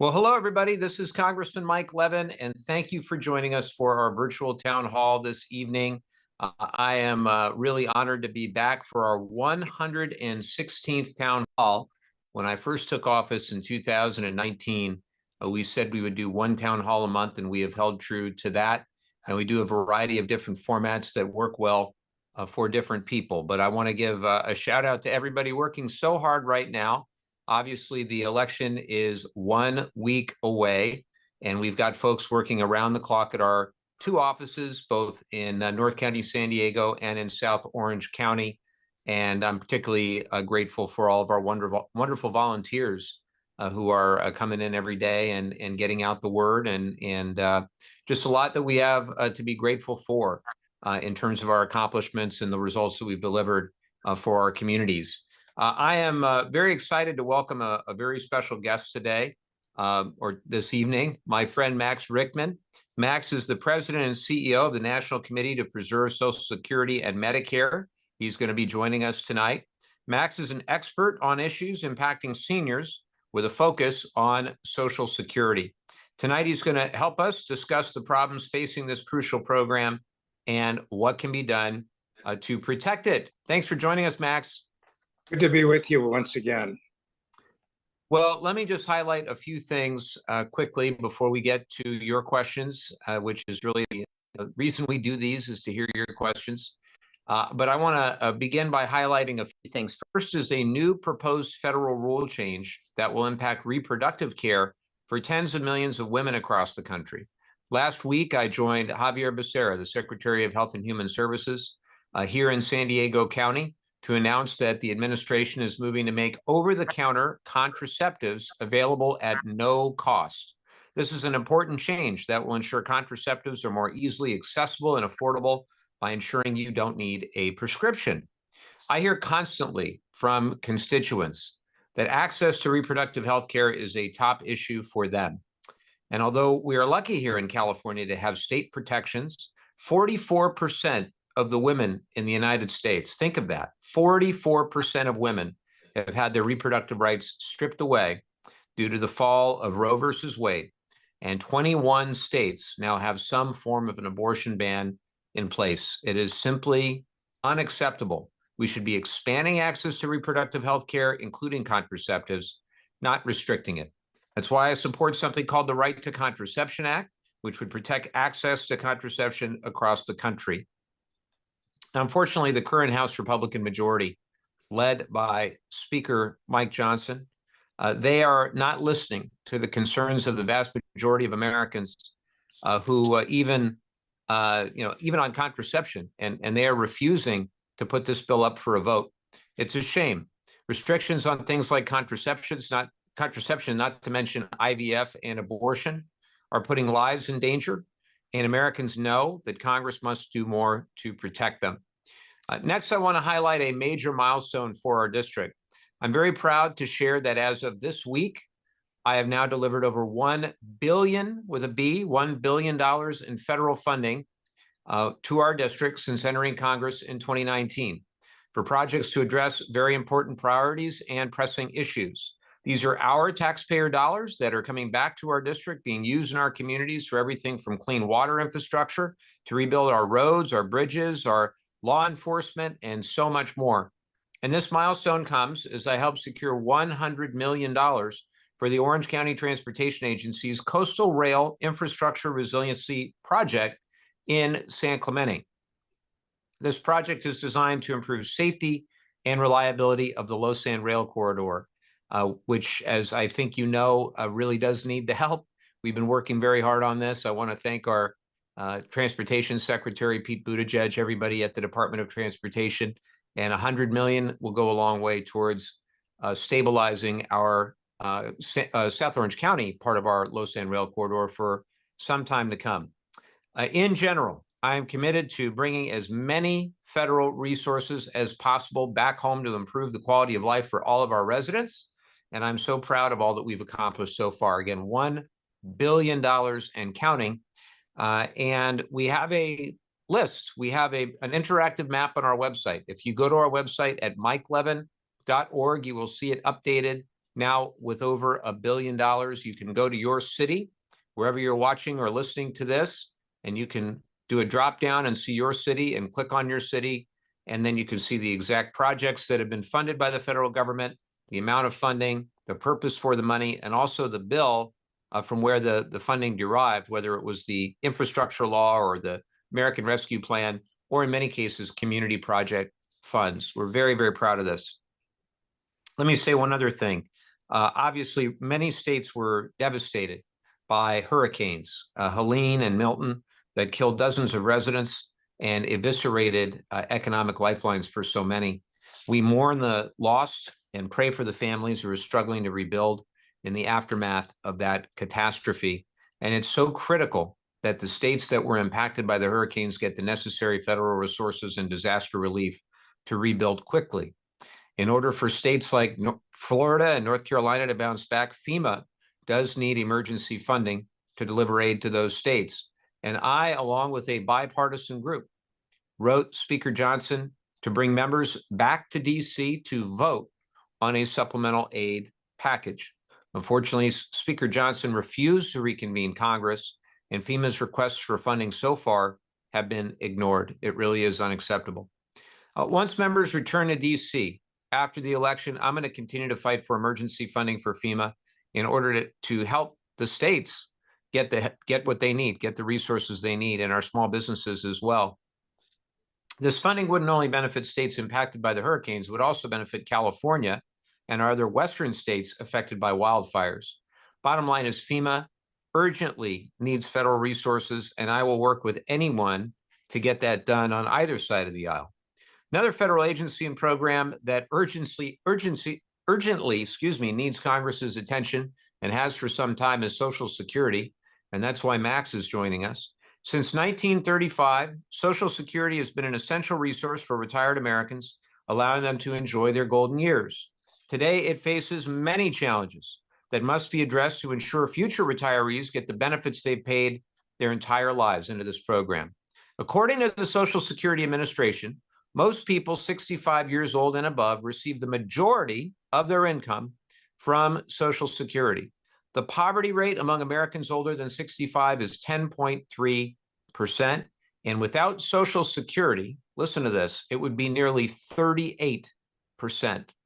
Well, hello, everybody. This is Congressman Mike Levin, and thank you for joining us for our virtual town hall this evening. I am really honored to be back for our 116th town hall. When I first took office in 2019, we said we would do one town hall a month, and we have held true to that. And we do a variety of different formats that work well for different people. But I want to give a shout out to everybody working so hard right now. Obviously, the election is 1 week away, and we've got folks working around the clock at our two offices, both in North County, San Diego, and in South Orange County. And I'm particularly grateful for all of our wonderful volunteers who are coming in every day and getting out the word, and just a lot that we have to be grateful for in terms of our accomplishments and the results that we've delivered for our communities. I am very excited to welcome a very special guest today, or this evening, my friend Max Rickman. Max is the president and CEO of the National Committee to Preserve Social Security and Medicare. He's going to be joining us tonight. Max is an expert on issues impacting seniors with a focus on Social Security. Tonight, he's going to help us discuss the problems facing this crucial program and what can be done to protect it. Thanks for joining us, Max. Good to be with you once again. Well, let me just highlight a few things quickly before we get to your questions, which is really the reason we do these is to hear your questions. But I want to begin by highlighting a few things. First is a new proposed federal rule change that will impact reproductive care for tens of millions of women across the country. Last week, I joined Javier Becerra, the Secretary of Health and Human Services, here in San Diego County, to announce that the administration is moving to make over-the-counter contraceptives available at no cost. This is an important change that will ensure contraceptives are more easily accessible and affordable by ensuring you don't need a prescription. I hear constantly from constituents that access to reproductive health care is a top issue for them. And although we are lucky here in California to have state protections, 44% of the women in the United States, think of that, 44% of women have had their reproductive rights stripped away due to the fall of Roe versus Wade. And 21 states now have some form of an abortion ban in place. It is simply unacceptable. We should be expanding access to reproductive health care, including contraceptives, not restricting it. That's why I support something called the Right to Contraception Act, which would protect access to contraception across the country. Unfortunately, the current House Republican majority, led by Speaker Mike Johnson, they are not listening to the concerns of the vast majority of Americans who even on contraception, and they are refusing to put this bill up for a vote. It's a shame. Restrictions on things like contraception, not to mention IVF and abortion, are putting lives in danger. And Americans know that Congress must do more to protect them. Next, I want to highlight a major milestone for our district. I'm very proud to share that as of this week, I have now delivered over $1 billion, with a B, $1 billion in federal funding to our district since entering Congress in 2019 for projects to address very important priorities and pressing issues. These are our taxpayer dollars that are coming back to our district, being used in our communities for everything from clean water infrastructure to rebuild our roads, our bridges, our law enforcement, and so much more. And this milestone comes as I help secure $100 million for the Orange County Transportation Agency's Coastal Rail Infrastructure Resiliency Project in San Clemente. This project is designed to improve safety and reliability of the Low-Sand Rail Corridor, which, as I think you know, really does need the help. We've been working very hard on this. I want to thank our Transportation Secretary, Pete Buttigieg, everybody at the Department of Transportation, and $100 million will go a long way towards stabilizing our South Orange County part of our Low-Sand Rail Corridor for some time to come. In general, I am committed to bringing as many federal resources as possible back home to improve the quality of life for all of our residents. And I'm so proud of all that we've accomplished so far. Again, $1 billion and counting. And we have a list. We have an interactive map on our website. If you go to our website at mikelevin.org, you will see it updated Now, with over $1 billion, you can go to your city, wherever you're watching or listening to this, and you can do a drop down and see your city and click on your city. And then you can see the exact projects that have been funded by the federal government, the amount of funding, the purpose for the money, and also the bill from where the funding derived, whether it was the infrastructure law or the American Rescue Plan, or in many cases, community project funds. We're very, very proud of this. Let me say one other thing. Obviously, many states were devastated by hurricanes, Helene and Milton, that killed dozens of residents and eviscerated economic lifelines for so many. We mourn the loss and pray for the families who are struggling to rebuild in the aftermath of that catastrophe. And it's so critical that the states that were impacted by the hurricanes get the necessary federal resources and disaster relief to rebuild quickly. In order for states like Florida and North Carolina to bounce back, FEMA does need emergency funding to deliver aid to those states. And I, along with a bipartisan group, wrote Speaker Johnson to bring members back to DC to vote on a supplemental aid package. Unfortunately, Speaker Johnson refused to reconvene Congress, and FEMA's requests for funding so far have been ignored. It really is unacceptable. Once members return to DC after the election, I'm going to continue to fight for emergency funding for FEMA in order to help the states get what they need, get the resources they need, and our small businesses as well. This funding wouldn't only benefit states impacted by the hurricanes, it would also benefit California and our other Western states affected by wildfires. Bottom line is FEMA urgently needs federal resources, and I will work with anyone to get that done on either side of the aisle. Another federal agency and program that urgently needs Congress's attention and has for some time is Social Security, and that's why Max is joining us. Since 1935, Social Security has been an essential resource for retired Americans, allowing them to enjoy their golden years. Today, it faces many challenges that must be addressed to ensure future retirees get the benefits they've paid their entire lives into this program. According to the Social Security Administration, most people 65 years old and above receive the majority of their income from Social Security. The poverty rate among Americans older than 65 is 10.3%. And without Social Security, listen to this, it would be nearly 38%.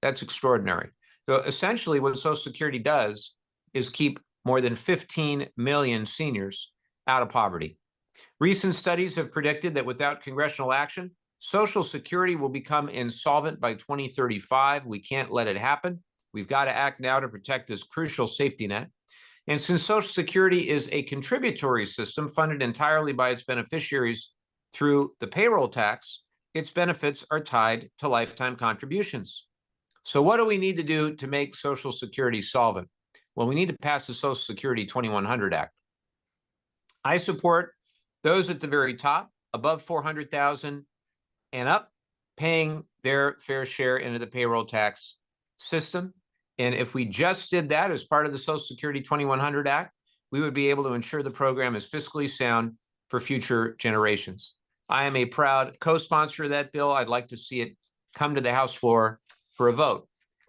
That's extraordinary. So essentially what Social Security does is keep more than 15 million seniors out of poverty. Recent studies have predicted that without congressional action, Social Security will become insolvent by 2035. We can't let it happen. We've got to act now to protect this crucial safety net. And since Social Security is a contributory system funded entirely by its beneficiaries through the payroll tax, its benefits are tied to lifetime contributions. So what do we need to do to make Social Security solvent? Well, we need to pass the Social Security 2100 Act. I support those at the very top, above 400,000 and up, paying their fair share into the payroll tax system. And if we just did that as part of the Social Security 2100 Act, we would be able to ensure the program is fiscally sound for future generations. I am a proud co-sponsor of that bill. I'd like to see it come to the House floor for a vote.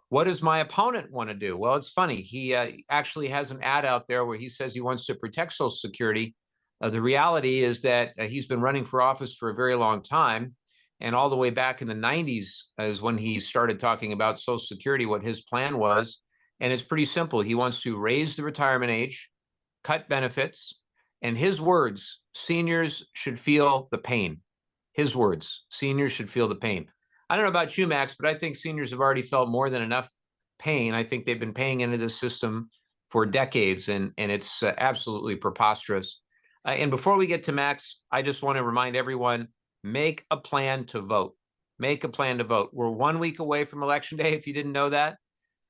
What does my opponent want to do? Well, it's funny. He actually has an ad out there where he says he wants to protect Social Security. The reality is that he's been running for office for a very long time. And all the way back in the 90s is when he started talking about Social Security, what his plan was. And it's pretty simple. He wants to raise the retirement age, cut benefits, and his words, seniors should feel the pain. His words, seniors should feel the pain. I don't know about you, Max, but I think seniors have already felt more than enough pain. I think they've been paying into this system for decades, and it's absolutely preposterous. And before we get to Max, I just want to remind everyone, make a plan to vote. Make a plan to vote. We're 1 week away from Election Day, if you didn't know that.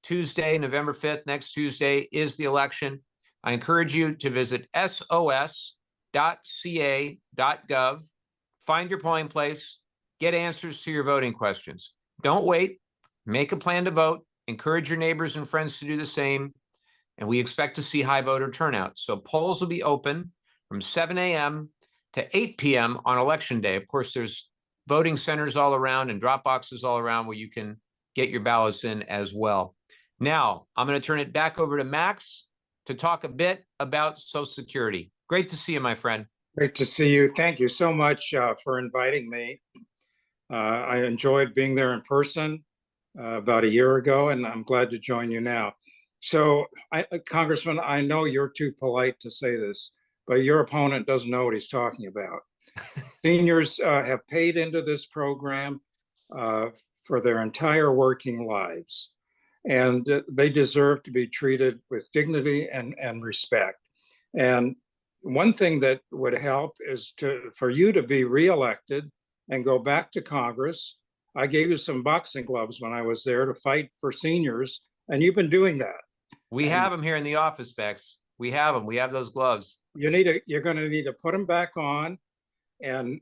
Tuesday, November 5th, next Tuesday, is the election. I encourage you to visit sos.ca.gov, find your polling place, get answers to your voting questions. Don't wait. Make a plan to vote. Encourage your neighbors and friends to do the same. And we expect to see high voter turnout. So polls will be open from 7 a.m. to 8 p.m. on Election Day. Of course, there's voting centers all around and drop boxes all around where you can get your ballots in as well. Now, I'm going to turn it back over to Max to talk a bit about Social Security. Great to see you, my friend. Great to see you. Thank you so much for inviting me. I enjoyed being there in person about a year ago, and I'm glad to join you now. So, Congressman, I know you're too polite to say this, but your opponent doesn't know what he's talking about. Seniors have paid into this program uh, for their entire working lives, and they deserve to be treated with dignity and respect. And one thing that would help is for you to be reelected and go back to Congress. I gave you some boxing gloves when I was there to fight for seniors, and you've been doing that. We have them here in the office, Bex. We have them. We have those gloves. You're going to need to put them back on, and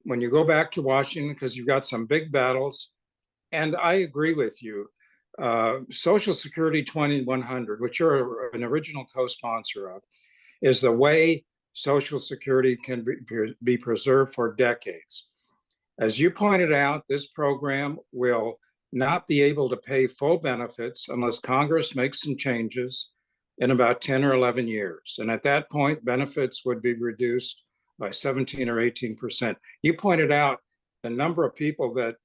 when you go back to Washington, because you've got some big battles. And I agree with you. Social Security 2100, which you're an original co-sponsor of, is the way Social Security can be preserved for decades. As you pointed out, this program will not be able to pay full benefits unless Congress makes some changes in about 10 or 11 years. And at that point, benefits would be reduced by 17 or 18%. You pointed out the number of people that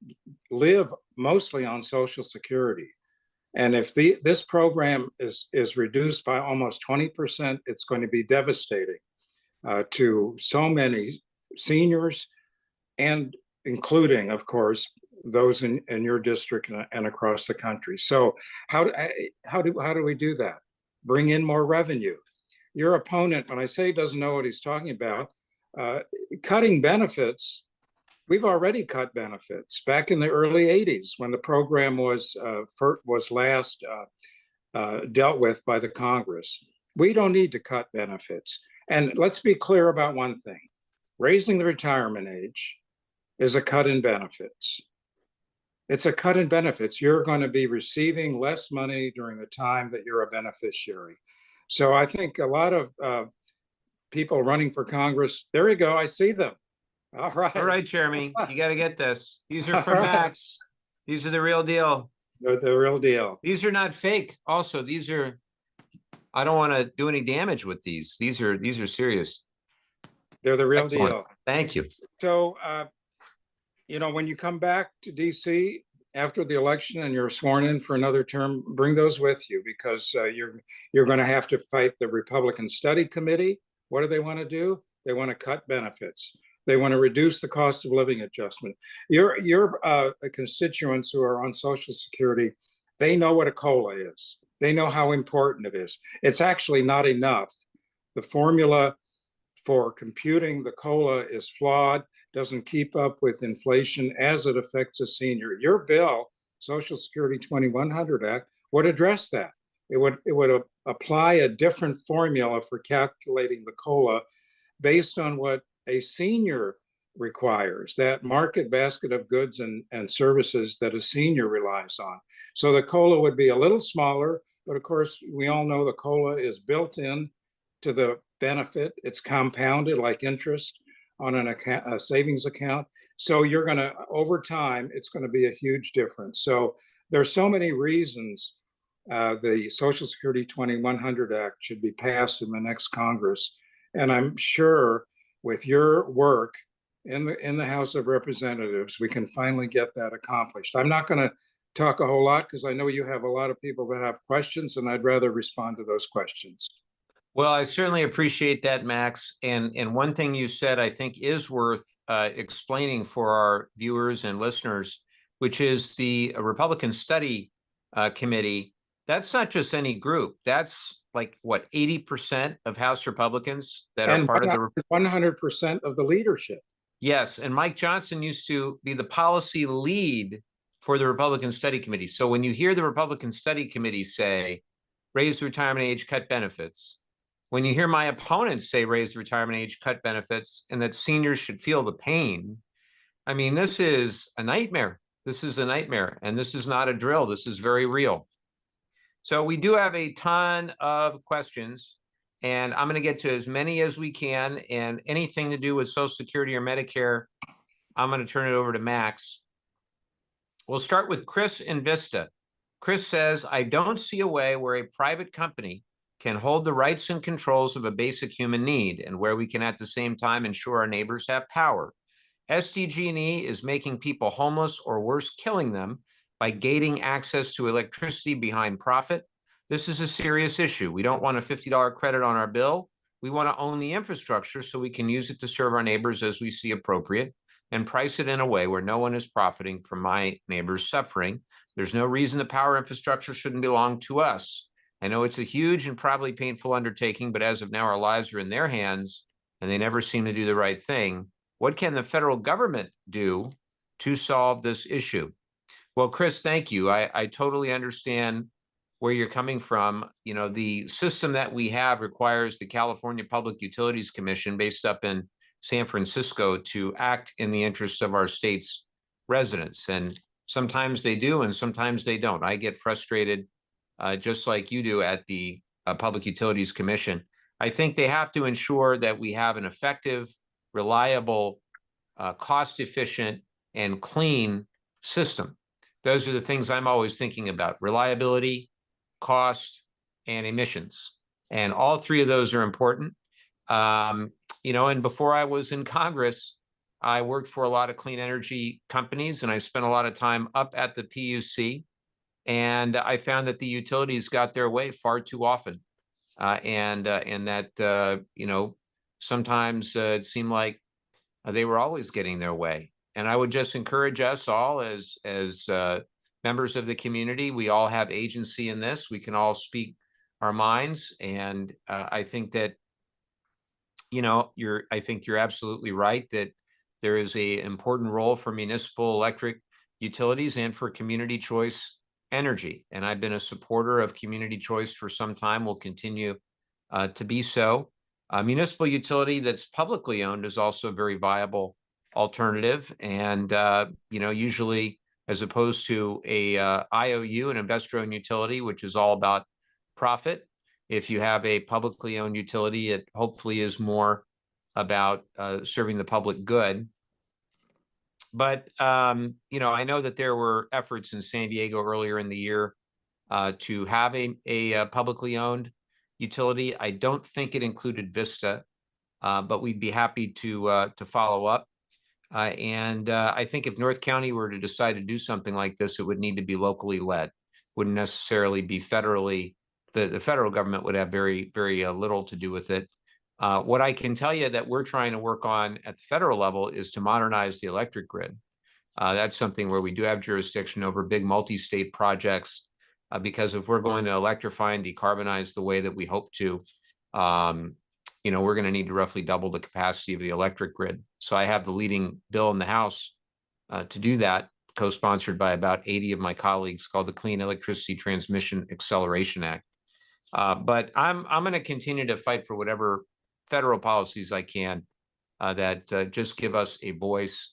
live mostly on Social Security. And if this program is reduced by almost 20%, it's going to be devastating to so many seniors, and including, of course, those in your district and across the country. So how do we do that? Bring in more revenue. Your opponent, when I say he doesn't know what he's talking about, cutting benefits. We've already cut benefits back in the early 80s when the program was last dealt with by the Congress. We don't need to cut benefits. And let's be clear about one thing. Raising the retirement age is a cut in benefits. It's a cut in benefits. You're going to be receiving less money during the time that you're a beneficiary. So I think a lot of people running for Congress, there you go, I see them. All right, Jeremy, you got to get this. These are from right. Max. These are the real deal. They're the real deal. These are not fake. Also, these are, I don't want to do any damage with these. These are serious. They're the real Excellent. deal. Thank you. So, when you come back to DC after the election and you're sworn in for another term, bring those with you, because you're going to have to fight the Republican Study Committee. What do they want to do? They want to cut benefits. They want to reduce the cost of living adjustment. Your constituents who are on Social Security, they know what a COLA is. They know how important it is. It's actually not enough. The formula for computing the COLA is flawed, doesn't keep up with inflation as it affects a senior. Your bill, Social Security 2100 Act, would address that. It would apply a different formula for calculating the COLA based on what a senior requires, that market basket of goods and services that a senior relies on. So the COLA would be a little smaller, but of course, we all know the COLA is built in to the benefit. It's compounded like interest on a savings account. So you're going to, over time, it's going to be a huge difference. So there's so many reasons the Social Security 2100 Act should be passed in the next Congress. And I'm sure with your work in the House of Representatives, we can finally get that accomplished. I'm not going to talk a whole lot because I know you have a lot of people that have questions, and I'd rather respond to those questions. Well, I certainly appreciate that, Max. And one thing you said, I think, is worth explaining for our viewers and listeners, which is the Republican Study Committee. That's not just any group. That's like, what, 80% of House Republicans that are part of the 100% of the leadership. Yes, and Mike Johnson used to be the policy lead for the Republican Study Committee. So when you hear the Republican Study Committee say, raise the retirement age, cut benefits, when you hear my opponents say raise the retirement age, cut benefits, and that seniors should feel the pain, I mean, this is a nightmare. This is a nightmare, and this is not a drill. This is very real. So we do have a ton of questions, and I'm going to get to as many as we can, and anything to do with Social Security or Medicare, I'm going to turn it over to Max. We'll start with Chris in Vista. Chris says, I don't see a way where a private company can hold the rights and controls of a basic human need and where we can at the same time ensure our neighbors have power. SDG&E is making people homeless or worse, killing them by gating access to electricity behind profit. This is a serious issue. We don't want a $50 credit on our bill. We want to own the infrastructure so we can use it to serve our neighbors as we see appropriate and price it in a way where no one is profiting from my neighbors' suffering. There's no reason the power infrastructure shouldn't belong to us. I know it's a huge and probably painful undertaking, but as of now, our lives are in their hands and they never seem to do the right thing. What can the federal government do to solve this issue? Well, Chris, thank you. I totally understand where you're coming from. You know, the system that we have requires the California Public Utilities Commission, based up in San Francisco, to act in the interests of our state's residents. And sometimes they do, and sometimes they don't. I get frustrated, just like you do, at the Public Utilities Commission. I think they have to ensure that we have an effective, reliable, cost-efficient, and clean system. Those are the things I'm always thinking about: reliability, cost, and emissions. And all three of those are important. You know, and before I was in Congress, I worked for a lot of clean energy companies, and I spent a lot of time up at the PUC. And I found that the utilities got their way far too often. And that, you know, sometimes it seemed like they were always getting their way. And I would just encourage us all as members of the community. We all have agency in this. We can all speak our minds. And I think that, you know, I think you're absolutely right that there is a important role for municipal electric utilities and for community choice energy. And I've been a supporter of community choice for some time, will continue to be so. A municipal utility that's publicly owned is also a very viable alternative. And, you know, usually, as opposed to a IOU, an investor-owned utility, which is all about profit, if you have a publicly owned utility, it hopefully is more about serving the public good. But, you know, I know that there were efforts in San Diego earlier in the year to have a publicly owned utility. I don't think it included Vista, but we'd be happy to follow up. And I think if North County were to decide to do something like this, it would need to be locally led. Wouldn't necessarily be federally. The federal government would have very little to do with it. What I can tell you that we're trying to work on at the federal level is to modernize the electric grid. That's something where we do have jurisdiction over big multi-state projects, because if we're going to electrify and decarbonize the way that we hope to, you know, we're going to need to roughly double the capacity of the electric grid. So I have the leading bill in the House to do that, co-sponsored by about 80 of my colleagues, called the Clean Electricity Transmission Acceleration Act. But I'm going to continue to fight for whatever federal policies I can that just give us a voice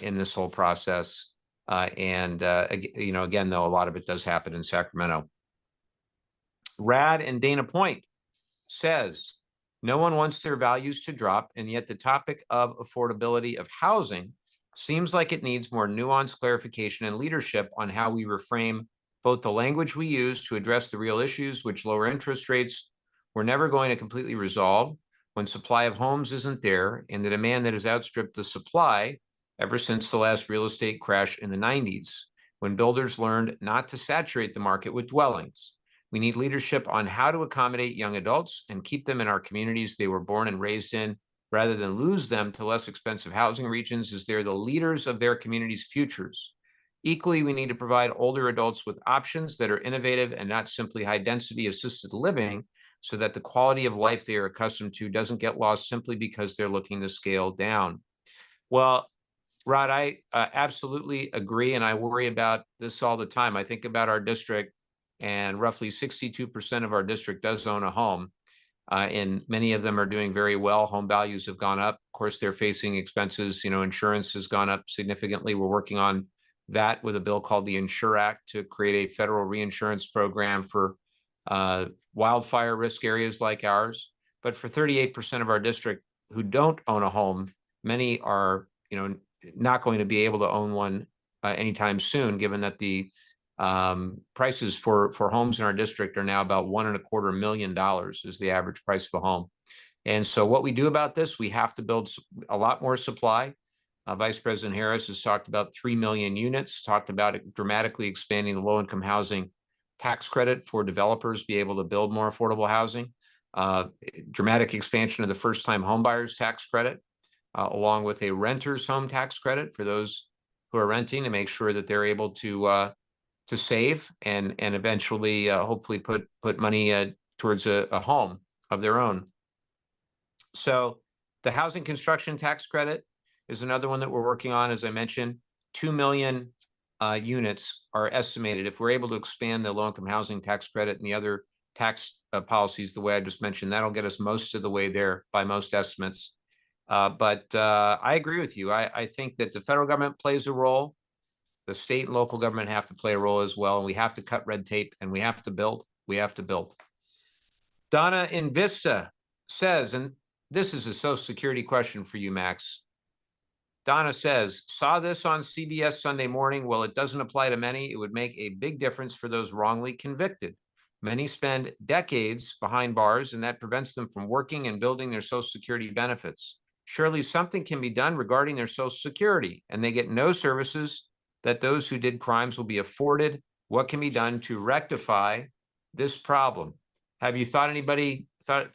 in this whole process. And you know, again, though, a lot of it does happen in Sacramento. Rad and Dana Point says, no one wants their values to drop, and yet the topic of affordability of housing seems like it needs more nuanced clarification and leadership on how we reframe both the language we use to address the real issues, which lower interest rates we're never going to completely resolve when supply of homes isn't there, and the demand that has outstripped the supply ever since the last real estate crash in the 90s, when builders learned not to saturate the market with dwellings. We need leadership on how to accommodate young adults and keep them in our communities they were born and raised in, rather than lose them to less expensive housing regions, as they're the leaders of their communities' futures. Equally, we need to provide older adults with options that are innovative and not simply high-density assisted living, so that the quality of life they are accustomed to doesn't get lost simply because they're looking to scale down. Well, Rod, I absolutely agree, and I worry about this all the time. I think about our district, and roughly 62% of our district does own a home, and many of them are doing very well. Home values have gone up. Of course, they're facing expenses. You know, insurance has gone up significantly. We're working on that with a bill called the Insure Act to create a federal reinsurance program for wildfire risk areas like ours. But for 38% of our district who don't own a home, many are, you know, not going to be able to own one anytime soon, given that the Prices for homes in our district are now about $1.25 million is the average price of a home. And so what we do about this, we have to build a lot more supply. Vice President Harris has talked about 3 million units, talked about dramatically expanding the low-income housing tax credit for developers be able to build more affordable housing, dramatic expansion of the first-time homebuyers tax credit, along with a renter's home tax credit for those who are renting to make sure that they're able to save and eventually hopefully put money towards a home of their own. So the housing construction tax credit is another one that we're working on. As I mentioned, 2 million units are estimated. If we're able to expand the low-income housing tax credit and the other tax policies the way I just mentioned, that'll get us most of the way there by most estimates. But I agree with you. I think that the federal government plays a role. The state and local government have to play a role as well. And we have to cut red tape and we have to build. We have to build. Donna in Vista says, and this is a Social Security question for you, Max. Donna says, saw this on CBS Sunday morning. Well, it doesn't apply to many. It would make a big difference for those wrongly convicted. Many spend decades behind bars, and that prevents them from working and building their Social Security benefits. Surely something can be done regarding their Social Security, and they get no services that those who did crimes will be afforded. What can be done to rectify this problem? Have you thought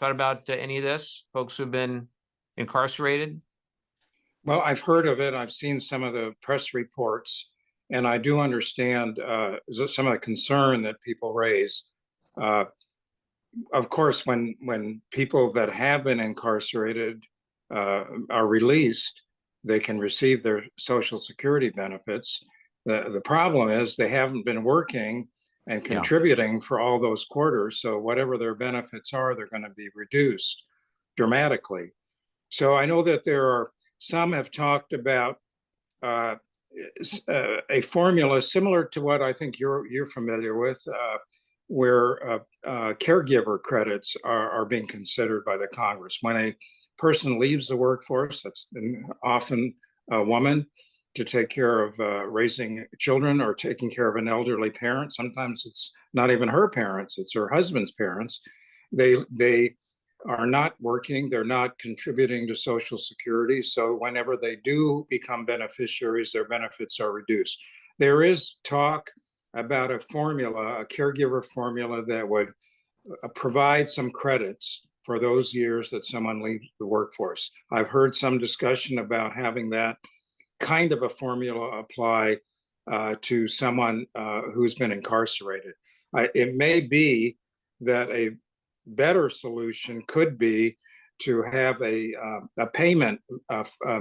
about any of this, folks who've been incarcerated? Well, I've heard of it. I've seen some of the press reports, and I do understand some of the concern that people raise. Of course, when people that have been incarcerated are released, they can receive their Social Security benefits. The problem is they haven't been working and contributing for all those quarters. So whatever their benefits are, they're going to be reduced dramatically. So I know that some have talked about a formula similar to what I think you're familiar with, where caregiver credits are being considered by the Congress. When a person leaves the workforce, that's often a woman, to take care of raising children or taking care of an elderly parent. Sometimes it's not even her parents, it's her husband's parents. They are not working, they're not contributing to Social Security. So whenever they do become beneficiaries, their benefits are reduced. There is talk about a formula, a caregiver formula that would provide some credits for those years that someone leaves the workforce. I've heard some discussion about having that kind of a formula apply to someone who's been incarcerated. It may be that a better solution could be to have a payment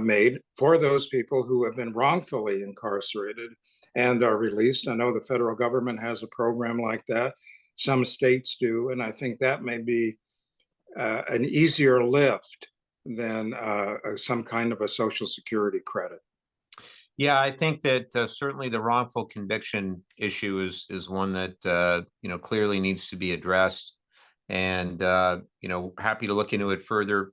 made for those people who have been wrongfully incarcerated and are released. I know the federal government has a program like that. Some states do, and I think that may be an easier lift than some kind of a Social Security credit. Yeah, I think that certainly the wrongful conviction issue is one that clearly needs to be addressed, and happy to look into it further.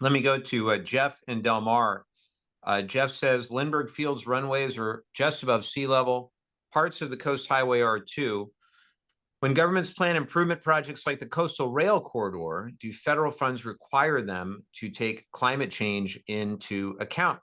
Let me go to Jeff in Del Mar. Jeff says Lindbergh Field's runways are just above sea level. Parts of the Coast Highway are too. When governments plan improvement projects like the Coastal Rail Corridor, do federal funds require them to take climate change into account?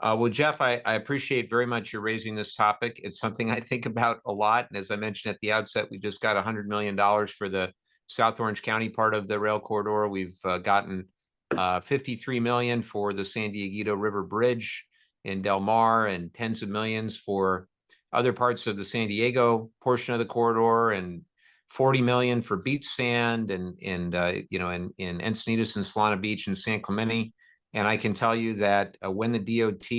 Well, Jeff, I appreciate very much you raising this topic. It's something I think about a lot. And as I mentioned at the outset, we just got $100 million for the South Orange County part of the rail corridor. We've gotten $53 million for the San Dieguito River Bridge in Del Mar and tens of millions for other parts of the San Diego portion of the corridor, and 40 million for beach sand and in Encinitas and Solana Beach and San Clemente. And I can tell you that when the DOT,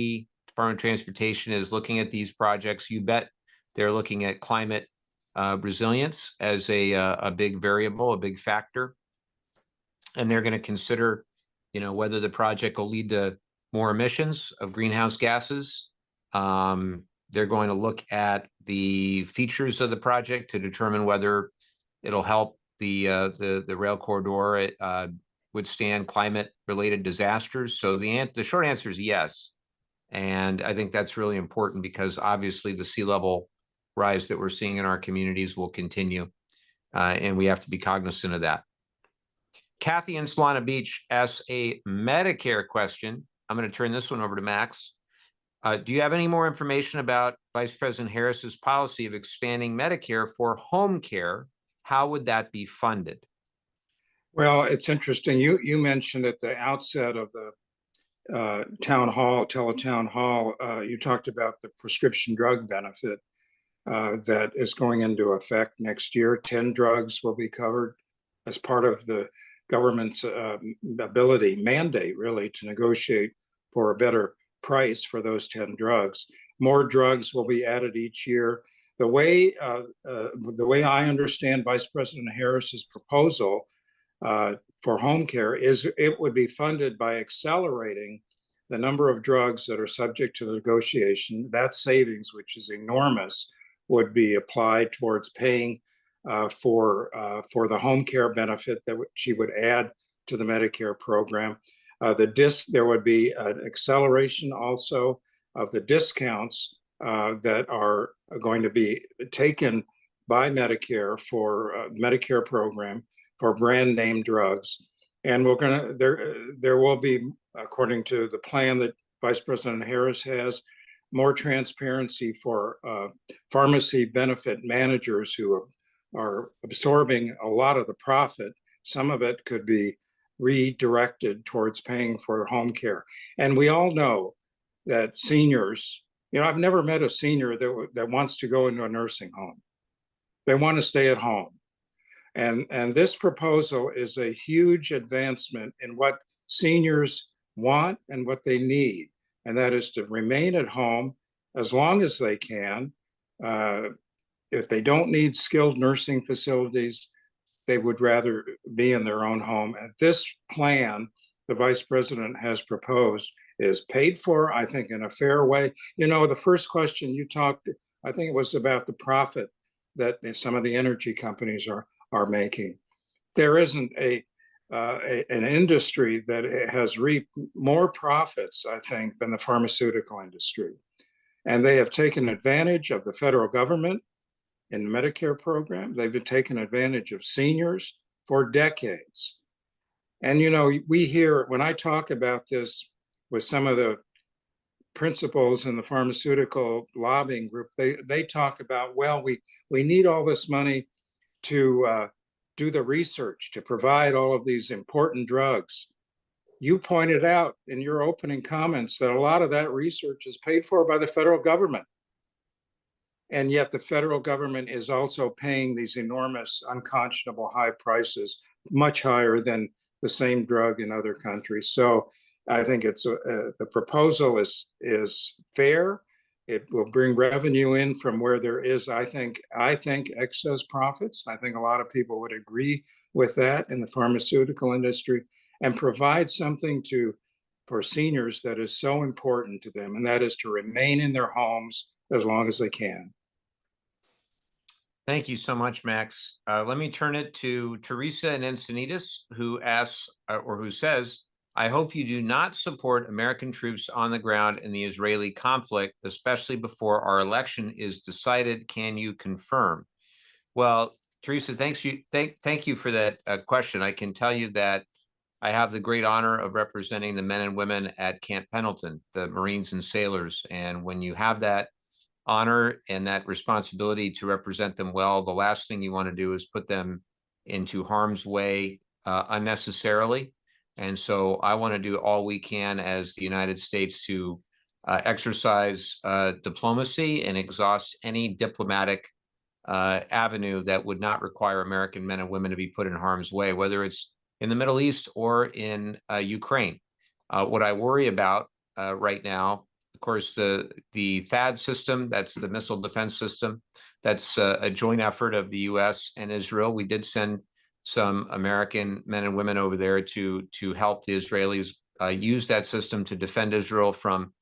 Department of Transportation, is looking at these projects, you bet they're looking at climate resilience as a big variable, a big factor. And they're going to consider, whether the project will lead to more emissions of greenhouse gases. They're going to look at the features of the project to determine whether it'll help the rail corridor withstand climate-related disasters. So the short answer is yes. And I think that's really important because obviously the sea level rise that we're seeing in our communities will continue, and we have to be cognizant of that. Kathy in Solana Beach asks a Medicare question. I'm going to turn this one over to Max. Do you have any more information about Vice President Harris's policy of expanding Medicare for home care? How would that be funded? Well, it's interesting. You mentioned at the outset of the teletown hall, you talked about the prescription drug benefit that is going into effect next year. 10 drugs will be covered as part of the government's mandate, really, to negotiate for a better price for those 10 drugs. More drugs will be added each year. The way I understand Vice President Harris's proposal for home care is it would be funded by accelerating the number of drugs that are subject to negotiation. That savings, which is enormous, would be applied towards paying for the home care benefit that she would add to the Medicare program. There would be an acceleration also of the discounts that are going to be taken by Medicare for Medicare program for brand name drugs. And there will be, according to the plan that Vice President Harris has, more transparency for pharmacy benefit managers who are absorbing a lot of the profit. Some of it could be redirected towards paying for home care. And we all know that seniors, I've never met a senior that wants to go into a nursing home. They want to stay at home. And this proposal is a huge advancement in what seniors want and what they need. And that is to remain at home as long as they can. If they don't need skilled nursing facilities, they would rather be in their own home. And this plan the Vice President has proposed is paid for, I think, in a fair way. The first question you talked, I think it was about the profit that some of the energy companies are making. There isn't an industry that has reaped more profits, I think, than the pharmaceutical industry. And they have taken advantage of the federal government in the Medicare program. They've been taking advantage of seniors for decades. And, we hear, when I talk about this with some of the principals in the pharmaceutical lobbying group, they talk about, well, we need all this money to do the research, to provide all of these important drugs. You pointed out in your opening comments that a lot of that research is paid for by the federal government. And yet the federal government is also paying these enormous, unconscionable high prices, much higher than the same drug in other countries. So I think the proposal is fair. It will bring revenue in from where there is, I think, excess profits. I think a lot of people would agree with that in the pharmaceutical industry, and provide something for seniors that is so important to them, and that is to remain in their homes as long as they can. Thank you so much, Max. Let me turn it to Teresa in Encinitas, who asks, or who says, I hope you do not support American troops on the ground in the Israeli conflict, especially before our election is decided. Can you confirm? Well, Teresa, thank you for that question. I can tell you that I have the great honor of representing the men and women at Camp Pendleton, the Marines and sailors. And when you have that honor and that responsibility to represent them well, the last thing you want to do is put them into harm's way unnecessarily. And so I want to do all we can as the United States to exercise diplomacy and exhaust any diplomatic avenue that would not require American men and women to be put in harm's way, whether it's in the Middle East or in Ukraine. What I worry about right now, of course, the THAAD system, that's the missile defense system, that's a joint effort of the U.S. and Israel. We did send some American men and women over there to help the Israelis use that system to defend Israel from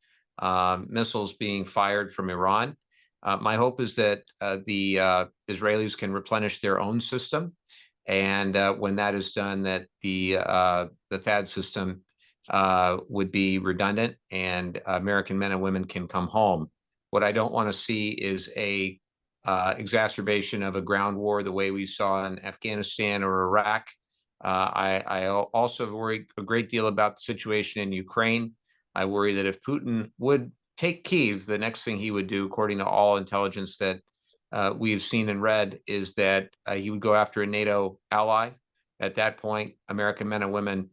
missiles being fired from Iran. My hope is that the Israelis can replenish their own system, and when that is done, that the THAAD system would be redundant and American men and women can come home. What I don't want to see is a exacerbation of a ground war the way we saw in Afghanistan or Iraq. I also worry a great deal about the situation in Ukraine. I worry that if Putin would take Kyiv, the next thing he would do, according to all intelligence that we've seen and read, is that he would go after a NATO ally. At that point, American men and women,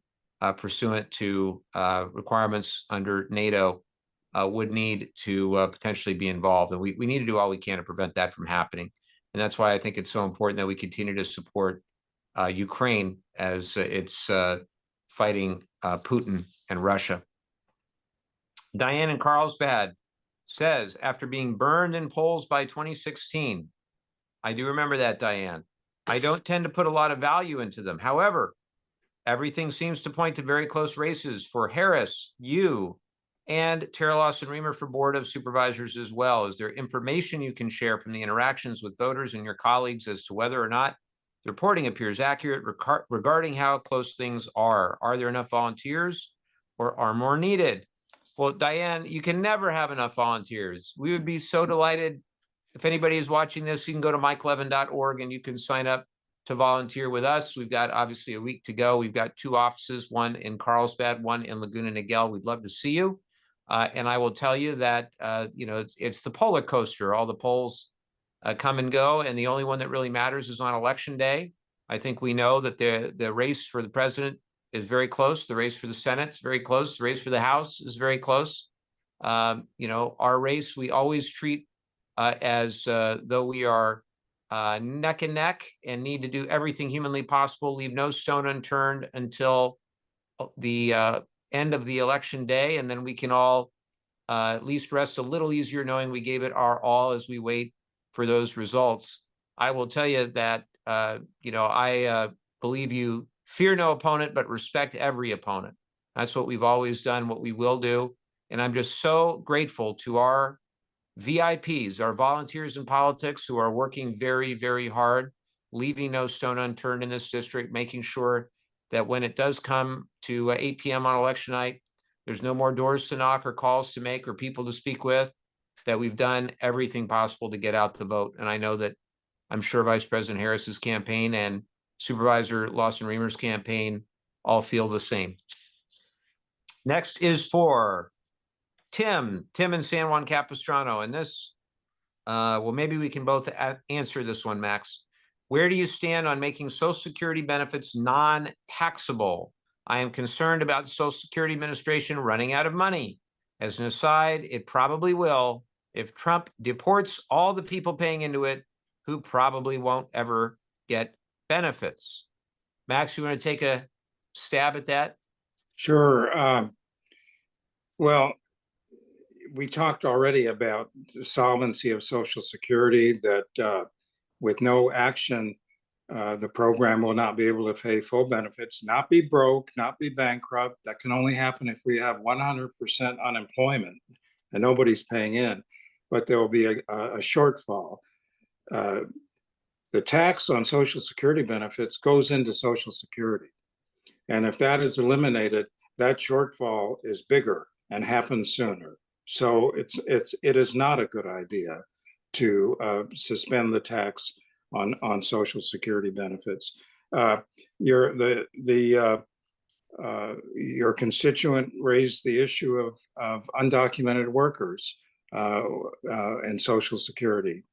pursuant to requirements under NATO, would need to potentially be involved. And we need to do all we can to prevent that from happening. And that's why I think it's so important that we continue to support Ukraine as it's fighting Putin and Russia. Diane in Carlsbad says, after being burned in polls by 2016, I do remember that, Diane. I don't tend to put a lot of value into them. However, everything seems to point to very close races for Harris, you, and Tara Lawson-Remer for Board of Supervisors as well. Is there information you can share from the interactions with voters and your colleagues as to whether or not the reporting appears accurate regarding how close things are? Are there enough volunteers or are more needed? Well, Diane, you can never have enough volunteers. We would be so delighted. If anybody is watching this, you can go to mikelevin.org and you can sign up to volunteer with us. We've got obviously a week to go. We've got 2 offices, one in Carlsbad, one in Laguna Niguel. We'd love to see you. And I will tell you that, it's the polar coaster. All the polls come and go, and the only one that really matters is on election day. I think we know that the race for the president is very close. The race for the Senate is very close. The race for the House is very close. Our race, we always treat as though we are neck and neck and need to do everything humanly possible, leave no stone unturned until the end of the election day. And then we can all at least rest a little easier knowing we gave it our all as we wait for those results. I will tell you that, I believe you fear no opponent, but respect every opponent. That's what we've always done, what we will do. And I'm just so grateful to our VIPs, our volunteers in politics who are working very, very hard, leaving no stone unturned in this district, making sure that when it does come to 8 p.m. on election night, there's no more doors to knock or calls to make or people to speak with, that we've done everything possible to get out the vote. And I know that I'm sure Vice President Harris's campaign and Supervisor Lawson-Remer's campaign all feel the same. Next is for Tim in San Juan Capistrano. And this, well, maybe we can both answer this one, Max. Where do you stand on making Social Security benefits non-taxable? I am concerned about the Social Security Administration running out of money. As an aside, it probably will if Trump deports all the people paying into it who probably won't ever get benefits. Max, you want to take a stab at that? Sure. Well, we talked already about the solvency of Social Security, that with no action, the program will not be able to pay full benefits, not be broke, not be bankrupt. That can only happen if we have 100% unemployment and nobody's paying in, but there will be a shortfall. The tax on Social Security benefits goes into Social Security. And if that is eliminated, that shortfall is bigger and happens sooner. So it is not a good idea to suspend the tax on Social Security benefits. Your constituent raised the issue of undocumented workers and Social Security.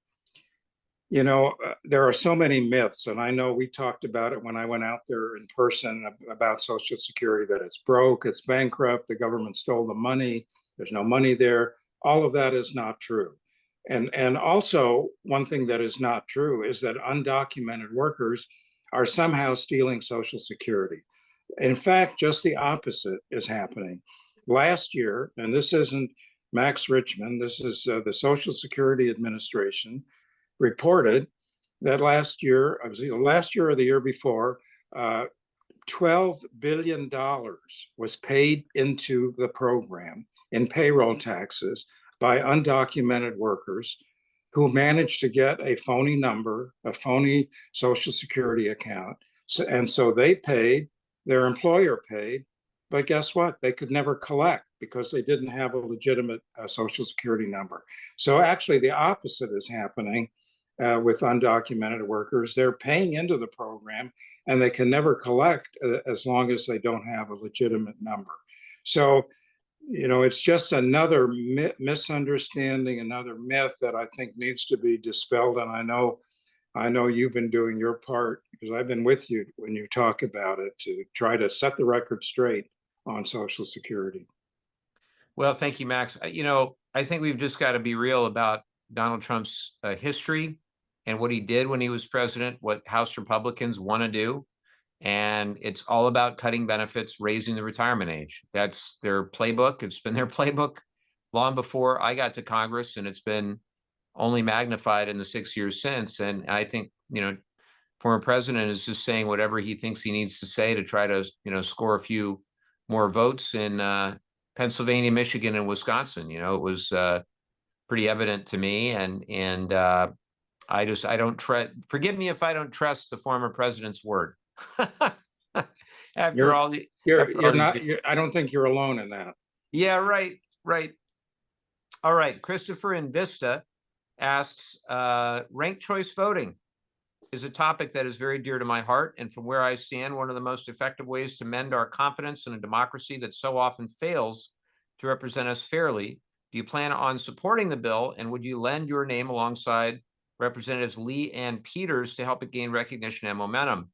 There are so many myths, and I know we talked about it when I went out there in person about Social Security, that it's broke, it's bankrupt, the government stole the money, there's no money there. All of that is not true. And also, one thing that is not true is that undocumented workers are somehow stealing Social Security. In fact, just the opposite is happening. Last year, and this isn't Max Richmond, this is the Social Security Administration, reported that last year or the year before, $12 billion was paid into the program in payroll taxes by undocumented workers who managed to get a phony number, a phony Social Security account. And so they paid, their employer paid, but guess what? They could never collect because they didn't have a legitimate Social Security number. So actually the opposite is happening. with undocumented workers. They're paying into the program, and they can never collect as long as they don't have a legitimate number. So, it's just another misunderstanding, another myth that I think needs to be dispelled. And I know you've been doing your part, because I've been with you when you talk about it, to try to set the record straight on Social Security. Well, thank you, Max. I think we've just got to be real about Donald Trump's history and what he did when he was president, what House Republicans want to do. And it's all about cutting benefits, raising the retirement age. That's their playbook. It's been their playbook long before I got to Congress, and it's been only magnified in the 6 years since. And I think, former president is just saying whatever he thinks he needs to say to try to, score a few more votes in Pennsylvania, Michigan, and Wisconsin. It was pretty evident to me, and I don't trust. Forgive me if I don't trust the former president's word. After all the, you're not. I don't think you're alone in that. Yeah, right. All right. Christopher in Vista asks, ranked choice voting is a topic that is very dear to my heart, and from where I stand, one of the most effective ways to mend our confidence in a democracy that so often fails to represent us fairly. Do you plan on supporting the bill, and would you lend your name alongside Representatives Lee and Peters to help it gain recognition and momentum?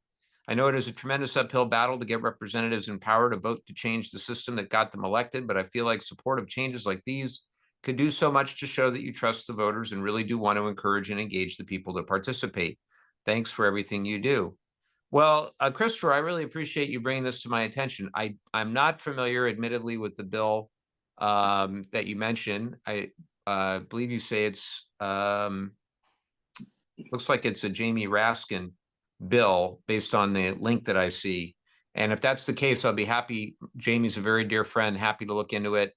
I know it is a tremendous uphill battle to get representatives in power to vote to change the system that got them elected, but I feel like supportive changes like these could do so much to show that you trust the voters and really do want to encourage and engage the people to participate. Thanks for everything you do. Well, Christopher, I really appreciate you bringing this to my attention. I'm not familiar, admittedly, with the bill that you mentioned. I believe you say it's looks like it's a Jamie Raskin bill based on the link that I see. And if that's the case, I'll be happy. Jamie's a very dear friend, happy to look into it.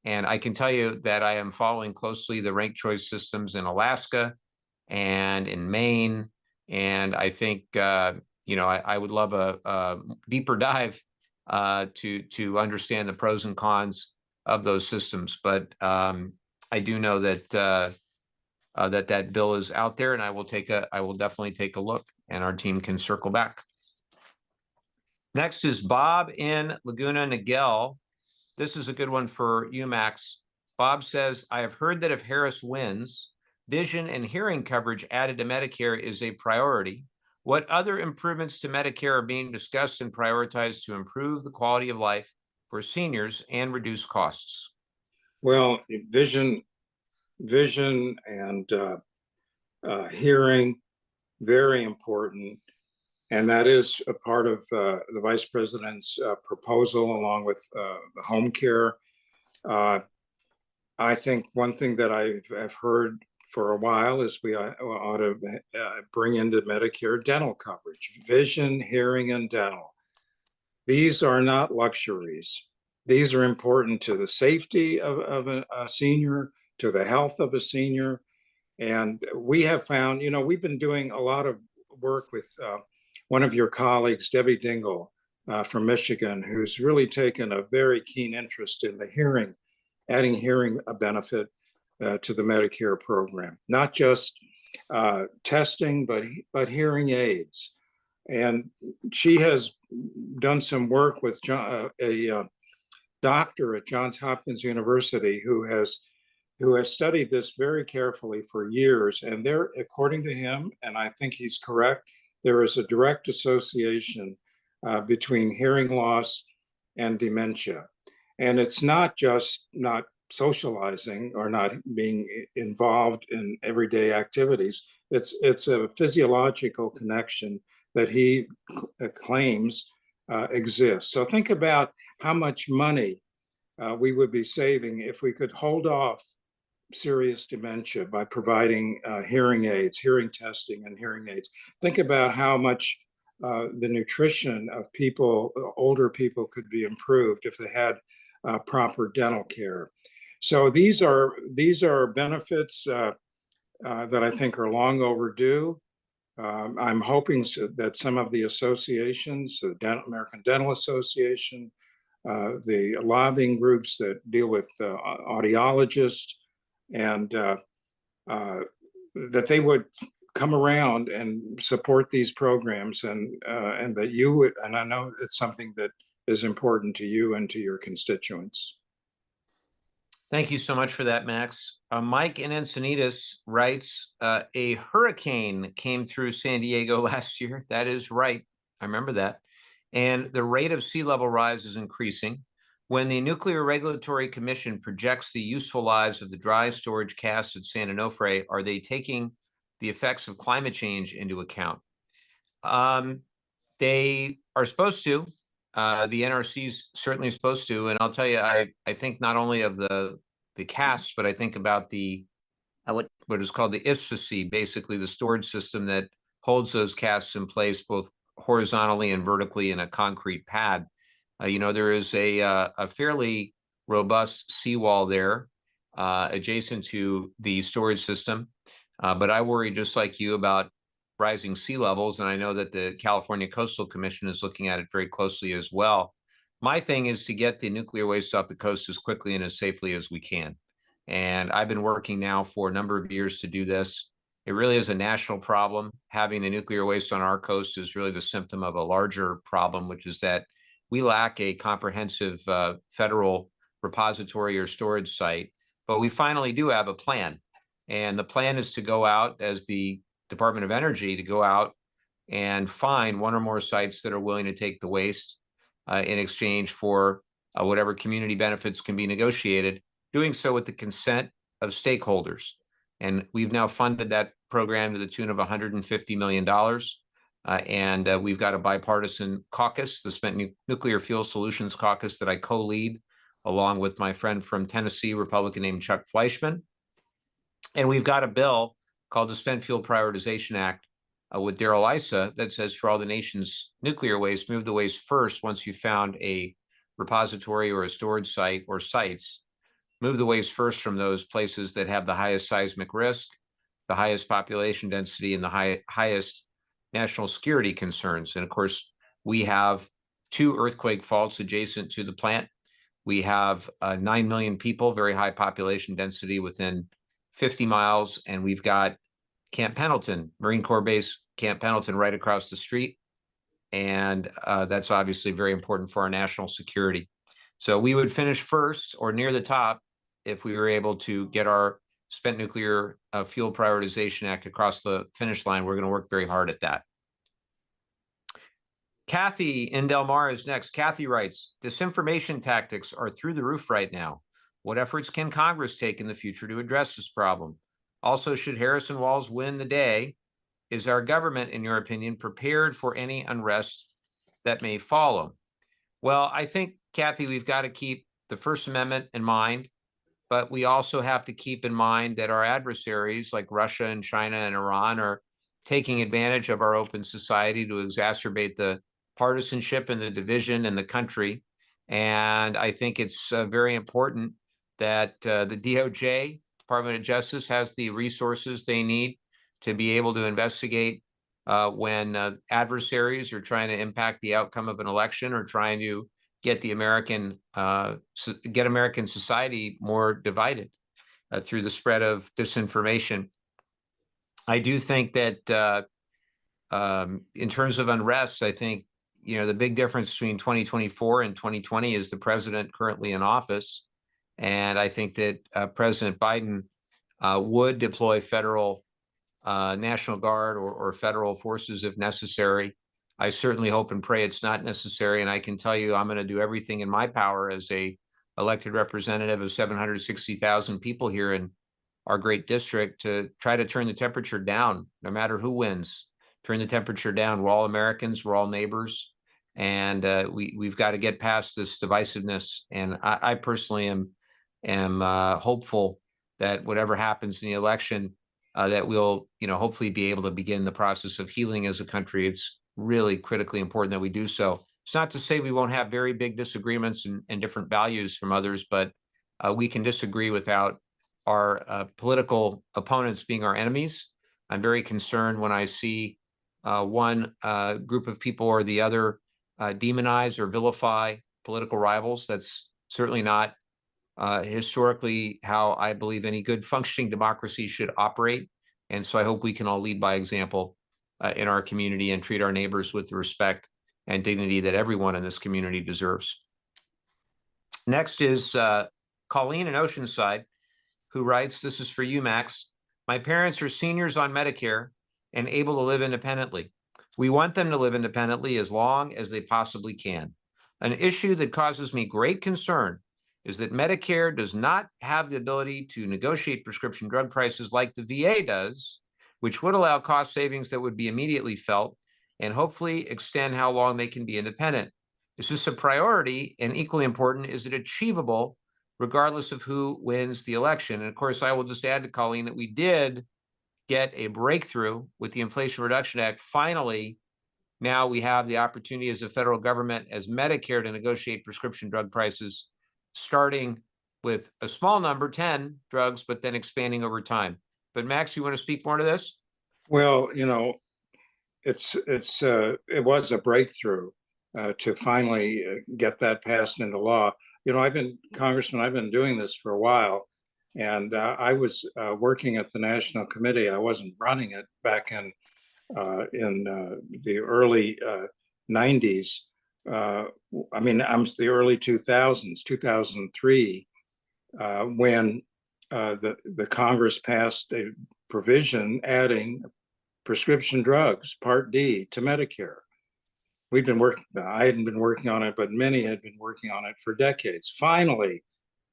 And I can tell you that I am following closely the ranked choice systems in Alaska and in Maine. And I think, I would love a deeper dive to understand the pros and cons of those systems. But I do know that that bill is out there, and I will definitely take a look, and our team can circle back. Next is Bob in Laguna Niguel. This is a good one for you, Max. Bob says, I have heard that if Harris wins, vision and hearing coverage added to Medicare is a priority. What other improvements to Medicare are being discussed and prioritized to improve the quality of life for seniors and reduce costs? Well, vision and hearing, very important. And that is a part of the vice president's proposal, along with the home care. I think one thing that I've heard for a while is we ought to bring into Medicare dental coverage, vision, hearing, and dental. These are not luxuries. These are important to the safety of a senior, to the health of a senior. And we have found, we've been doing a lot of work with one of your colleagues, Debbie Dingle from Michigan, who's really taken a very keen interest in the hearing, adding hearing a benefit to the Medicare program, not just testing, but hearing aids. And she has done some work with a doctor at Johns Hopkins University who has studied this very carefully for years. And there, according to him, and I think he's correct, there is a direct association between hearing loss and dementia. And it's not just not socializing or not being involved in everyday activities. It's a physiological connection that he claims exists. So think about how much money we would be saving if we could hold off serious dementia by providing hearing aids, hearing testing, and hearing aids. Think about how much the nutrition of people, older people, could be improved if they had proper dental care. So these are benefits that I think are long overdue. I'm hoping that some of the associations, the American Dental Association, the lobbying groups that deal with audiologists, and that they would come around and support these programs, and that you would, and I know it's something that is important to you and to your constituents. Thank you so much for that, Max. Mike in Encinitas writes, a hurricane came through San Diego last year. That is right. I remember that. And the rate of sea level rise is increasing. When the Nuclear Regulatory Commission projects the useful lives of the dry storage casks at San Onofre, are they taking the effects of climate change into account? They are supposed to. The NRC is certainly supposed to, and I'll tell you, I think not only of the casks, but I think about the what is called the ISFC, basically the storage system that holds those casks in place both horizontally and vertically in a concrete pad. There is a fairly robust seawall there adjacent to the storage system, but I worry just like you about rising sea levels, and I know that the California Coastal Commission is looking at it very closely as well. My thing is to get the nuclear waste off the coast as quickly and as safely as we can. And I've been working now for a number of years to do this. It really is a national problem. Having the nuclear waste on our coast is really the symptom of a larger problem, which is that we lack a comprehensive federal repository or storage site, but we finally do have a plan. And the plan is to go out as the Department of Energy to go out and find one or more sites that are willing to take the waste in exchange for whatever community benefits can be negotiated, doing so with the consent of stakeholders. And we've now funded that program to the tune of $150 million. And we've got a bipartisan caucus, the Spent Nuclear Fuel Solutions Caucus, that I co-lead along with my friend from Tennessee, Republican named Chuck Fleischman. And we've got a bill called the Spent Fuel Prioritization Act with Darrell Issa that says for all the nation's nuclear waste, move the waste first once you've found a repository or a storage site or sites. Move the waste first from those places that have the highest seismic risk, the highest population density, and the highest national security concerns. And of course, we have 2 earthquake faults adjacent to the plant. We have 9 million people, very high population density within 50 miles. And we've got Camp Pendleton, Marine Corps Base Camp Pendleton right across the street. And that's obviously very important for our national security. So we would finish first or near the top if we were able to get our Spent Nuclear Fuel Prioritization Act across the finish line. We're going to work very hard at that. Kathy in Del Mar is next. Kathy writes, disinformation tactics are through the roof right now. What efforts can Congress take in the future to address this problem? Also, should Harrison Walz win the day, is our government, in your opinion, prepared for any unrest that may follow? Well, I think, Kathy, we've got to keep the First Amendment in mind, but we also have to keep in mind that our adversaries like Russia and China and Iran are taking advantage of our open society to exacerbate the partisanship and the division in the country. And I think it's very important that the DOJ, Department of Justice, has the resources they need to be able to investigate when adversaries are trying to impact the outcome of an election or trying to get the American society more divided through the spread of disinformation. I do think that in terms of unrest, I think the big difference between 2024 and 2020 is the president currently in office, and I think that President Biden would deploy federal National Guard or federal forces if necessary. I certainly hope and pray it's not necessary. And I can tell you, I'm going to do everything in my power as a elected representative of 760,000 people here in our great district to try to turn the temperature down, no matter who wins. Turn the temperature down. We're all Americans. We're all neighbors. And we've got to get past this divisiveness. And I personally am hopeful that whatever happens in the election, that we'll, hopefully be able to begin the process of healing as a country. It's really critically important that we do so. It's not to say we won't have very big disagreements and different values from others, but we can disagree without our political opponents being our enemies. I'm very concerned when I see one group of people or the other demonize or vilify political rivals. That's certainly not historically how I believe any good functioning democracy should operate. And so I hope we can all lead by example in our community and treat our neighbors with the respect and dignity that everyone in this community deserves. Next is Colleen in Oceanside, who writes, this is for you, Max. My parents are seniors on Medicare and able to live independently. We want them to live independently as long as they possibly can. An issue that causes me great concern is that Medicare does not have the ability to negotiate prescription drug prices like the VA does, which would allow cost savings that would be immediately felt and hopefully extend how long they can be independent. Is this a priority? And equally important, is it achievable regardless of who wins the election? And of course, I will just add to Colleen that we did get a breakthrough with the Inflation Reduction Act. Finally, now we have the opportunity as a federal government, as Medicare, to negotiate prescription drug prices, starting with a small number, 10 drugs, but then expanding over time. But Max, you want to speak more to this? Well, it was a breakthrough to finally get that passed into law. Congressman, I've been doing this for a while, and I was working at the National Committee. I wasn't running it back in the early 90s. I'm the early 2000s, 2003, when the Congress passed a provision adding prescription drugs, Part D, to Medicare. I hadn't been working on it, but many had been working on it for decades. Finally,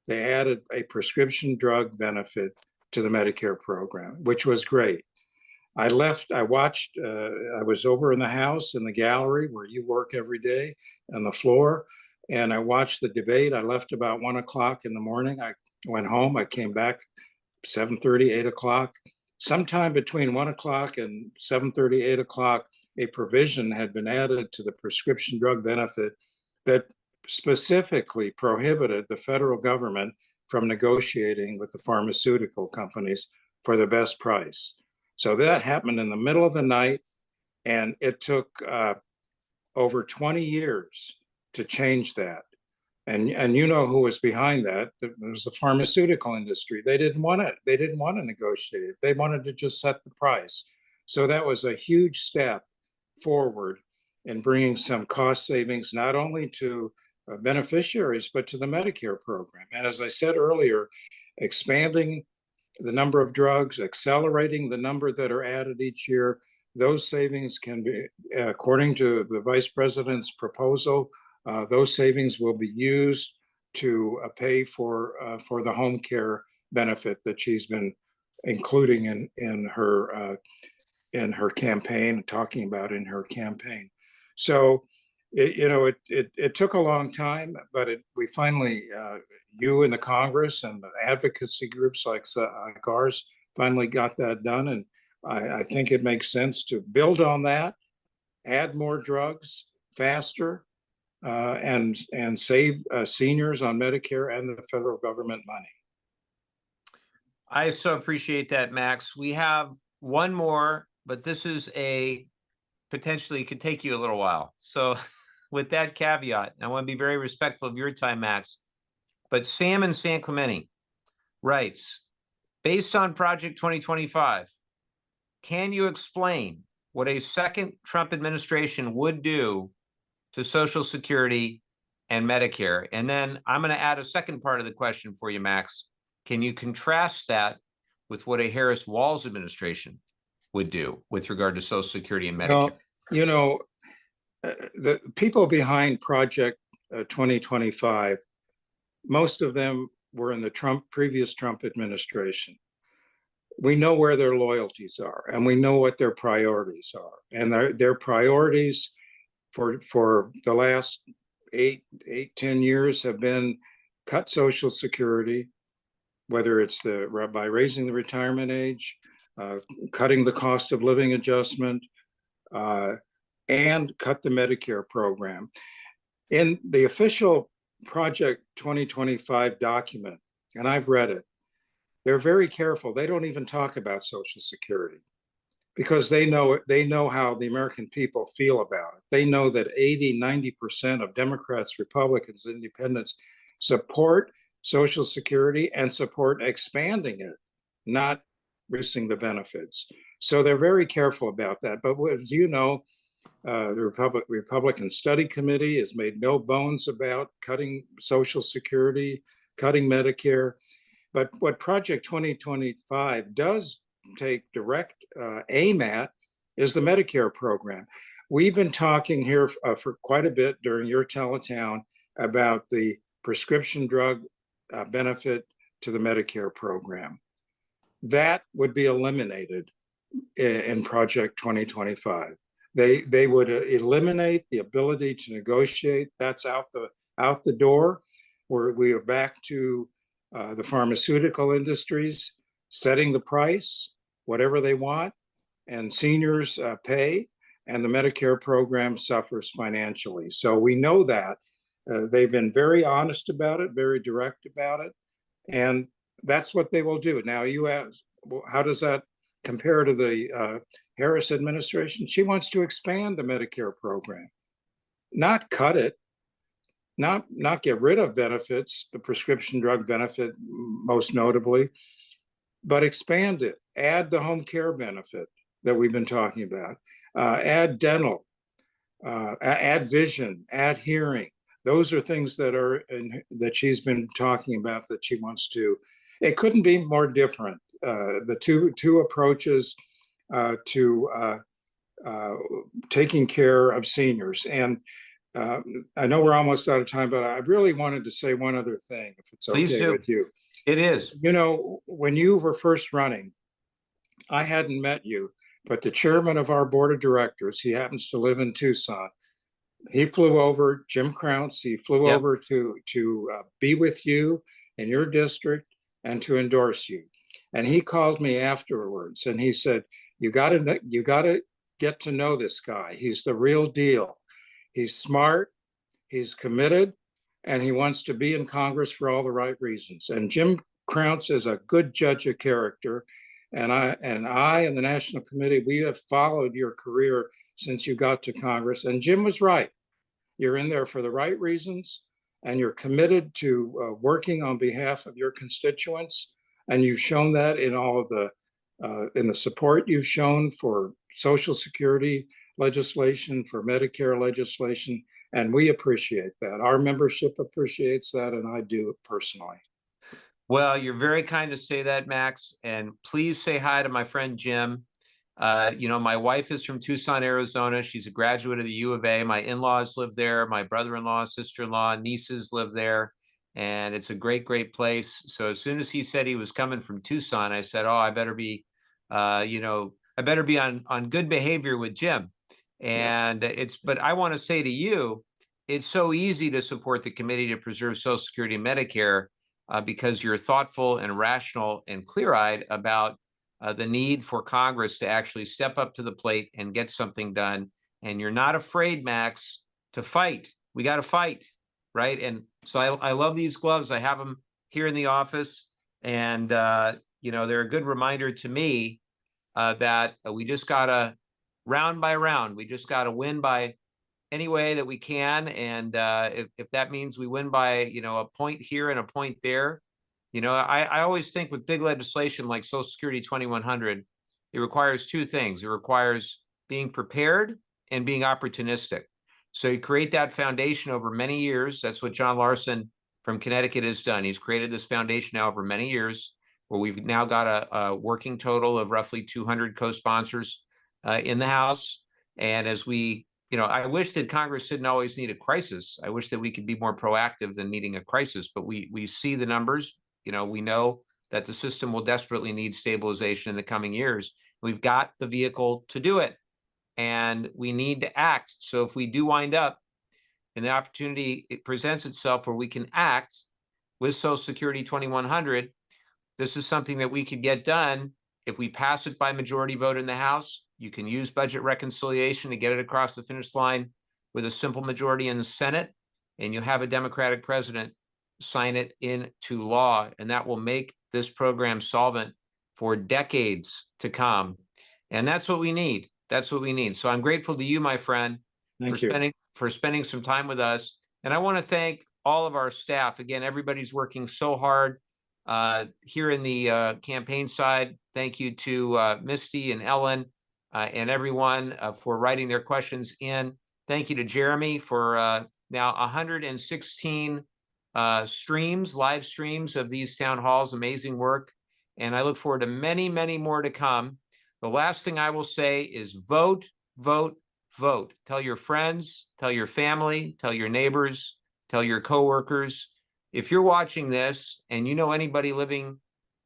they added a prescription drug benefit to the Medicare program, which was great. I watched, I was over in the house in the gallery where you work every day on the floor, and I watched the debate. I left about 1 o'clock in the morning. I went home. I came back 7:30, 8 o'clock. Sometime between 1 o'clock and 7:30, 8 o'clock, a provision had been added to the prescription drug benefit that specifically prohibited the federal government from negotiating with the pharmaceutical companies for the best price. So that happened in the middle of the night, and it took over 20 years to change that. And you know who was behind that? It was the pharmaceutical industry. They didn't want it. They didn't want to negotiate it. They wanted to just set the price. So that was a huge step forward in bringing some cost savings, not only to beneficiaries, but to the Medicare program. And as I said earlier, expanding the number of drugs, accelerating the number that are added each year, those savings can be, according to the vice president's proposal, those savings will be used to pay for the home care benefit that she's been including in her campaign, talking about in her campaign. So, it took a long time, but we finally, you in the Congress and the advocacy groups like ours finally got that done. And I think it makes sense to build on that, add more drugs faster, and save seniors on Medicare and the federal government money. I so appreciate that, Max. We have one more, but this is potentially could take you a little while. So with that caveat, I want to be very respectful of your time, Max. But Sam in San Clemente writes, based on Project 2025, can you explain what a second Trump administration would do to Social Security and Medicare? And then I'm going to add a second part of the question for you, Max. Can you contrast that with what a Harris-Walz administration would do with regard to Social Security and Medicare? Well, the people behind Project 2025, most of them were in the previous Trump administration. We know where their loyalties are, and we know what their priorities are. And their priorities for the last 10 years have been cut Social Security, whether it's by raising the retirement age, cutting the cost of living adjustment, and cut the Medicare program. In the official Project 2025 document, and I've read it, they're very careful. They don't even talk about Social Security because they know how the American people feel about it. They know that 80-90% of Democrats, Republicans, Independents support Social Security and support expanding it, not reducing the benefits. So they're very careful about that. But as you know, the Republican Study Committee has made no bones about cutting Social Security, cutting Medicare. But what Project 2025 does take direct aim at is the Medicare program. We've been talking here for quite a bit during your teletown about the prescription drug benefit to the Medicare program. That would be eliminated in Project 2025. They would eliminate the ability to negotiate. That's out the door. We are back to the pharmaceutical industries setting the price, whatever they want, and seniors pay, and the Medicare program suffers financially. So we know that. They've been very honest about it, very direct about it, and that's what they will do. Now, you ask, well, how does that compare to the Harris administration? She wants to expand the Medicare program, not cut it, not get rid of benefits, the prescription drug benefit most notably, but expand it. Add the home care benefit that we've been talking about. Add dental, add vision, add hearing. Those are things that she's been talking about that she wants to. It couldn't be more different. The two approaches to taking care of seniors. And I know we're almost out of time, but I really wanted to say one other thing, if it's Please okay do. with you. It is. You know, when you were first running, I hadn't met you, but the chairman of our board of directors, he happens to live in Tucson. He flew over, Jim Krause, he flew Yep. over to be with you in your district and to endorse you. And he called me afterwards and he said, you gotta get to know this guy. He's the real deal. He's smart, he's committed, and he wants to be in Congress for all the right reasons. And Jim Krause is a good judge of character. And I and the National Committee, we have followed your career since you got to Congress. And Jim was right. You're in there for the right reasons, and you're committed to working on behalf of your constituents. And you've shown that in all of in the support you've shown for Social Security legislation, for Medicare legislation, and we appreciate that. Our membership appreciates that, and I do it personally. Well, you're very kind to say that, Max, and please say hi to my friend Jim. You know, my wife is from Tucson, Arizona. She's a graduate of the U of A. My in-laws live there. My brother-in-law, sister-in-law, nieces live there. And it's a great, great place. So as soon as he said he was coming from Tucson, I said, oh, I better be, I better be on good behavior with Jim. And but I want to say to you, it's so easy to support the Committee to Preserve Social Security and Medicare because you're thoughtful and rational and clear-eyed about the need for Congress to actually step up to the plate and get something done. And you're not afraid, Max, to fight. We got to fight, right? And so I love these gloves. I have them here in the office. And, they're a good reminder to me that we just got to, round by round, we just got to win by any way that we can. And if that means we win by, a point here and a point there, I always think with big legislation like Social Security 2100, it requires two things. It requires being prepared and being opportunistic. So you create that foundation over many years. That's what John Larson from Connecticut has done. He's created this foundation now over many years where we've now got a working total of roughly 200 co-sponsors in the House. And as we, I wish that Congress didn't always need a crisis. I wish that we could be more proactive than needing a crisis, but we see the numbers. We know that the system will desperately need stabilization in the coming years. We've got the vehicle to do it, and we need to act. So if we do wind up and the opportunity it presents itself where we can act with Social Security 2100, this is something that we could get done. If we pass it by majority vote in the House, you can use budget reconciliation to get it across the finish line with a simple majority in the Senate, and you have a Democratic president sign it into law, and that will make this program solvent for decades to come. And that's what we need. That's what we need. So I'm grateful to you, my friend, for spending some time with us. And I want to thank all of our staff. Again, everybody's working so hard Here in the campaign side, thank you to Misty and Ellen and everyone for writing their questions in. Thank you to Jeremy for now 116 live streams of these town halls. Amazing work. And I look forward to many, many more to come. The last thing I will say is vote, vote, vote. Tell your friends, tell your family, tell your neighbors, tell your coworkers. If you're watching this and you know anybody living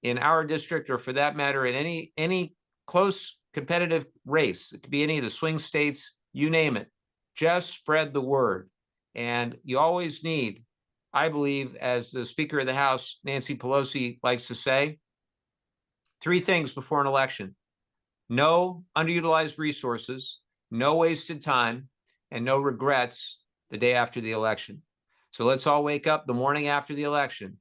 in our district, or for that matter, in any close competitive race, it could be any of the swing states, you name it, just spread the word. And you always need, I believe, as the Speaker of the House, Nancy Pelosi, likes to say, 3 things before an election: no underutilized resources, no wasted time, and no regrets the day after the election. So let's all wake up the morning after the election,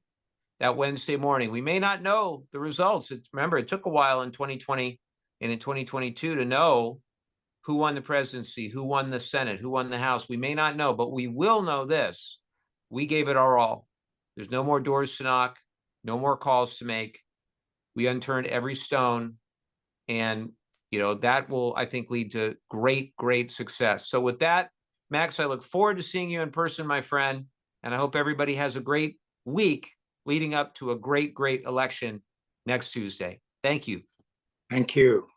that Wednesday morning. We may not know the results. Remember, it took a while in 2020 and in 2022 to know who won the presidency, who won the Senate, who won the House. We may not know, but we will know this: we gave it our all. There's no more doors to knock, no more calls to make. We unturned every stone, and that will, I think, lead to great, great success. So with that, Max, I look forward to seeing you in person, my friend, and I hope everybody has a great week leading up to a great, great election next Tuesday. Thank you. Thank you.